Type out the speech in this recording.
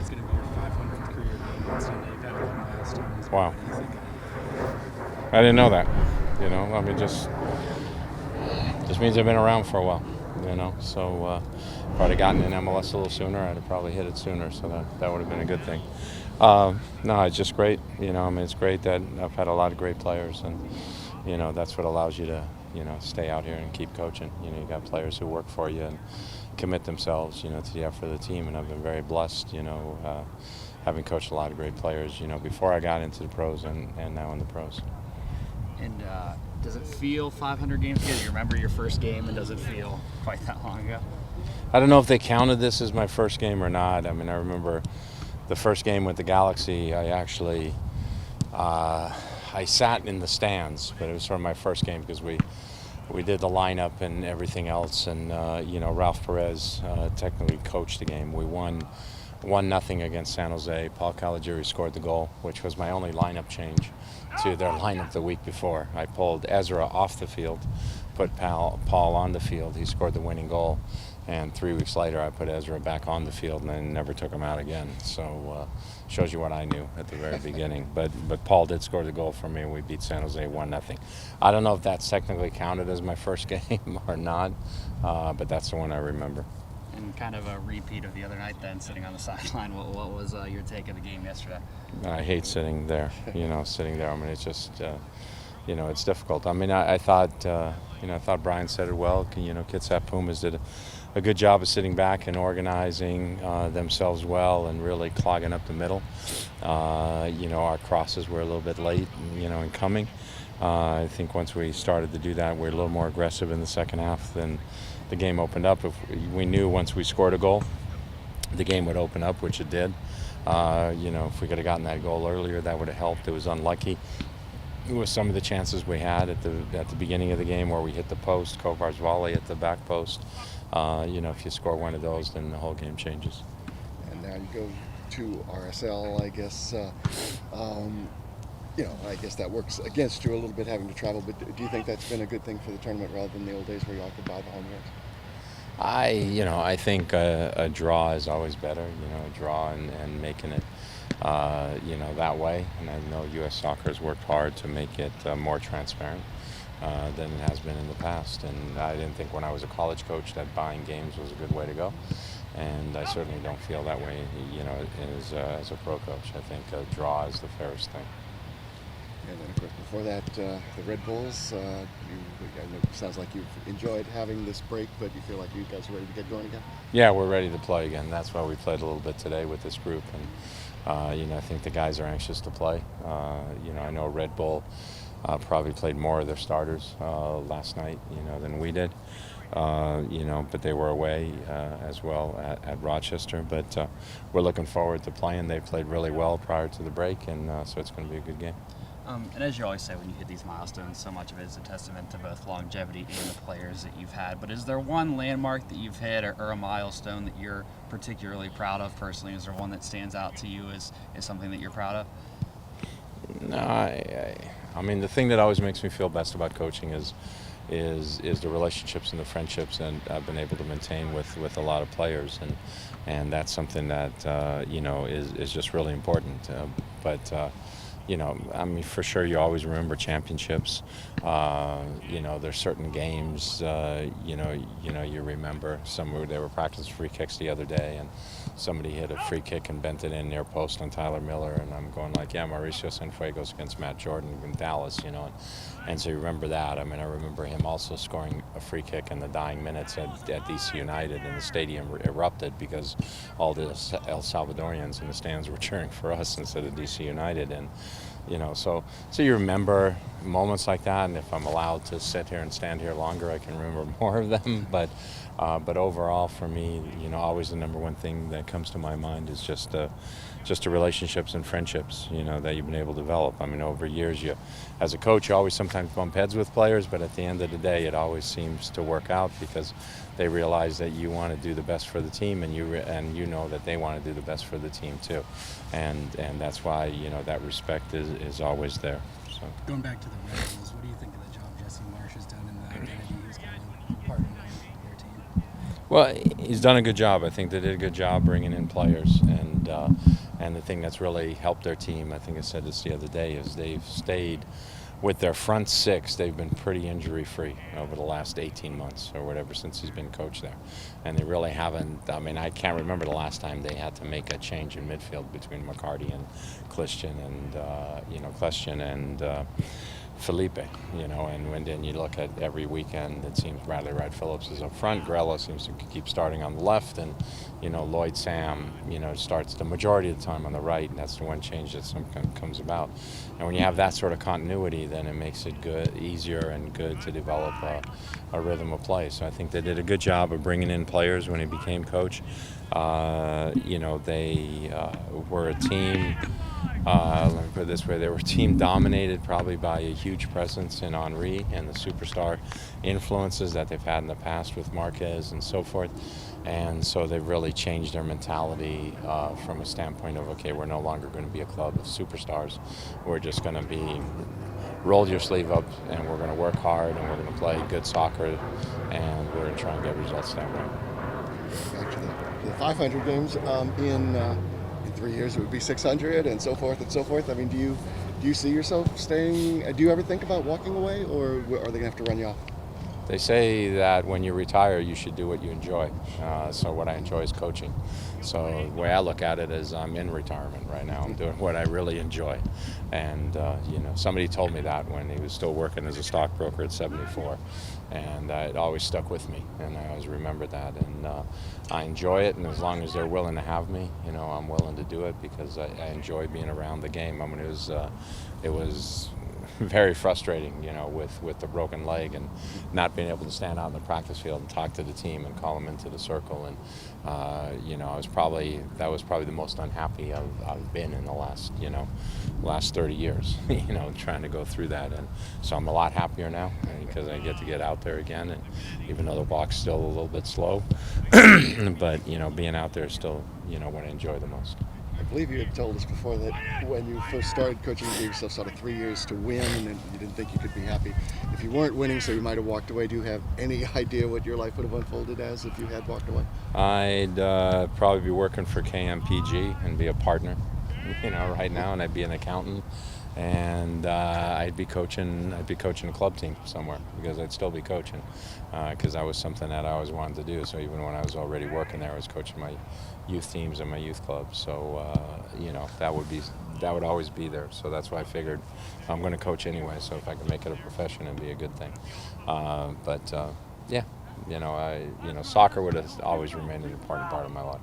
is going to be your 500th career game on Sunday. You've had a lot of milestones. Wow. What do you think of I didn't know that. I mean, just means I've been around for a while. So if I'd have gotten in MLS a little sooner, I'd have probably hit it sooner. So that would have been a good thing. No, it's just great. I mean, it's great that I've had a lot of great players, and that's what allows you to stay out here and keep coaching. You got players who work for you and commit themselves, to the effort of the team, and I've been very blessed, having coached a lot of great players, before I got into the pros and now in the pros. And does it feel 500 games ago? Do you remember your first game, and does it feel quite that long ago? I don't know if they counted this as my first game or not. I mean, I remember the first game with the Galaxy. I actually I sat in the stands, but it was sort of my first game because we did the lineup and everything else, and Ralph Perez technically coached the game. We won 1-0 against San Jose. Paul Caligiuri scored the goal, which was my only lineup change to their lineup the week before. I pulled Ezra off the field, put Paul on the field. He scored the winning goal, and 3 weeks later I put Ezra back on the field and then never took him out again. So shows you what I knew at the very beginning. But Paul did score the goal for me, and we beat San Jose 1-0. I don't know if that's technically counted as my first game or not, but that's the one I remember. And kind of a repeat of the other night then, sitting on the sideline. What was your take of the game yesterday? I hate sitting there, sitting there. I mean, it's just, it's difficult. I mean, I thought, I thought Brian said it well. Kitsap Pumas did a good job of sitting back and organizing themselves well and really clogging up the middle. Our crosses were a little bit late, in coming. I think once we started to do that, we were a little more aggressive in the second half than the game opened up. If we knew once we scored a goal, the game would open up, which it did. If we could have gotten that goal earlier, that would have helped. It was unlucky with some of the chances we had at the beginning of the game where we hit the post, Kovar's volley at the back post. If you score one of those, then the whole game changes. And now you go to RSL, I guess. I guess that works against you a little bit having to travel, but do you think that's been a good thing for the tournament rather than the old days where you all could buy the home games? I think a draw is always better, a draw and making it, that way. And I know U.S. Soccer has worked hard to make it more transparent than it has been in the past. And I didn't think when I was a college coach that buying games was a good way to go. And I certainly don't feel that way, as a pro coach. I think a draw is the fairest thing. And then, of course, before that, the Red Bulls. It sounds like you've enjoyed having this break, but you feel like you guys are ready to get going again? Yeah, we're ready to play again. That's why we played a little bit today with this group. And, I think the guys are anxious to play. I know Red Bull probably played more of their starters last night, than we did. But they were away as well at Rochester. But we're looking forward to playing. They played really well prior to the break, and so it's going to be a good game. And as you always say, when you hit these milestones, so much of it is a testament to both longevity and the players that you've had. But is there one landmark that you've hit or a milestone that you're particularly proud of personally? Is there one that stands out to you as something that you're proud of? No, I mean, the thing that always makes me feel best about coaching is the relationships and the friendships that I've been able to maintain with a lot of players, and that's something that is just really important. I mean, for sure, you always remember championships. There's certain games, you remember. They were practicing free kicks the other day, and somebody hit a free kick and bent it in near post on Tyler Miller, and I'm going like, yeah, Mauricio Cienfuegos against Matt Jordan in Dallas, and so you remember that. I mean, I remember him also scoring a free kick in the dying minutes at DC United, and the stadium erupted because all the El Salvadorians in the stands were cheering for us instead of DC United, and so you remember moments like that, and if I'm allowed to sit here and stand here longer, I can remember more of them. But overall, for me, always the number one thing that comes to my mind is just the relationships and friendships, that you've been able to develop. I mean, over years, as a coach, you always sometimes bump heads with players, but at the end of the day, it always seems to work out because they realize that you want to do the best for the team, and you know that they want to do the best for the team too, and that's why that respect is always there. So Going back to the Red Bulls, what do you think of the job Jesse Marsh has done in the identity he's kind of partnering with their team? Well, he's done a good job. I think they did a good job bringing in players, and the thing that's really helped their team, I think I said this the other day, is they've stayed with their front six. They've been pretty injury-free over the last 18 months or whatever since he's been coach there, and they really haven't. I mean, I can't remember the last time they had to make a change in midfield between McCarty and Christian and Felipe, and then you look at every weekend, it seems Bradley Wright Phillips is up front. Grella seems to keep starting on the left, and, Lloyd Sam, starts the majority of the time on the right, and that's the one change that sometimes comes about. And when you have that sort of continuity, then it makes it easier and good to develop a rhythm of play. So I think they did a good job of bringing in players when he became coach. They were a team. Let me put it this way, they were a team dominated probably by a huge presence in Henry and the superstar influences that they've had in the past with Marquez and so forth. And so they've really changed their mentality from a standpoint of, okay, we're no longer going to be a club of superstars. We're just going to be roll your sleeve up, and we're going to work hard, and we're going to play good soccer, and we're going to try and get results that way. Back to the 500 games in 3 years, it would be 600, and so forth and so forth. I mean, do you see yourself staying? Do you ever think about walking away, or are they going to have to run you off? They say that when you retire, you should do what you enjoy. So what I enjoy is coaching. So the way I look at it is I'm in retirement right now. I'm doing what I really enjoy. And, somebody told me that when he was still working as a stockbroker at 74. And it always stuck with me. And I always remember that. And I enjoy it. And as long as they're willing to have me, I'm willing to do it because I enjoy being around the game. I mean, it was very frustrating, with the broken leg and not being able to stand out in the practice field and talk to the team and call them into the circle. And, that was probably the most unhappy I've been in the last 30 years, trying to go through that. And so I'm a lot happier now because I get to get out there again. And even though the walk's still a little bit slow, but, being out there is still, what I enjoy the most. I believe you had told us before that when you first started coaching, you gave yourself sort of 3 years to win, and then you didn't think you could be happy if you weren't winning, so you might have walked away. Do you have any idea what your life would have unfolded as if you had walked away? I'd probably be working for KMPG and be a partner, right now, and I'd be an accountant, and I'd be coaching a club team somewhere because I'd still be coaching because that was something that I always wanted to do. So even when I was already working there, I was coaching my youth teams and my youth clubs. So that would always be there. So that's why I figured I'm going to coach anyway. So if I can make it a profession, it'd be a good thing. Soccer would have always remained an important part of my life.